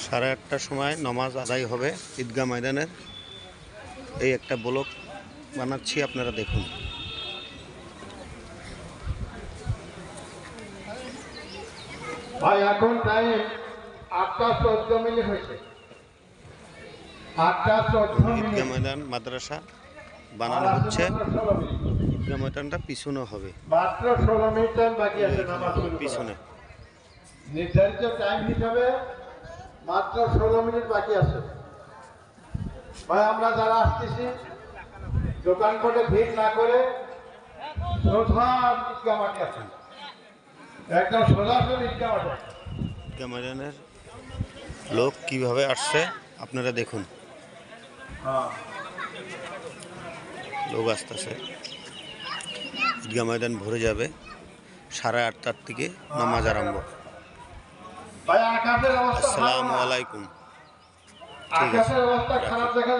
8:30টার সময় নামাজ আদায় হবে ঈদগাহ ময়দানের। এই একটা ব্লক বানাচ্ছি, আপনারা দেখুন। ভাই এখন টাইম 8:14 হয়েছে। 8:14 ঈদগাহ ময়দান মাদ্রাসা বানানো হচ্ছে। ঈদগাহ ময়দানটা পিছনে হবে, মাত্র 16 মিনিট টাইম বাকি আছে নামাজ শুরু পিছনে। নির্ধারিত টাইম হিসাবে মাত্র 16 মিনিট বাকি আছে। ভাই আমরা যারা আসতেছি দোকান করে ভিড় না করে সোজা ঈদগাহ মাঠে আছেন, একদম সোজাসুজি ঈদগাহ মাঠে। ঈদগাহ ময়দানের লোক কিভাবে আসছে আপনারা দেখুন। লোক আসতেছে, ঈদগাহ ময়দান ভরে যাবে। 8:30টার থেকে নামাজ আরম্ভ। ভাই আকাশের অবস্থা আসসালামু আলাইকুম। ঠিক আছে, আকাশের অবস্থা খারাপ দেখা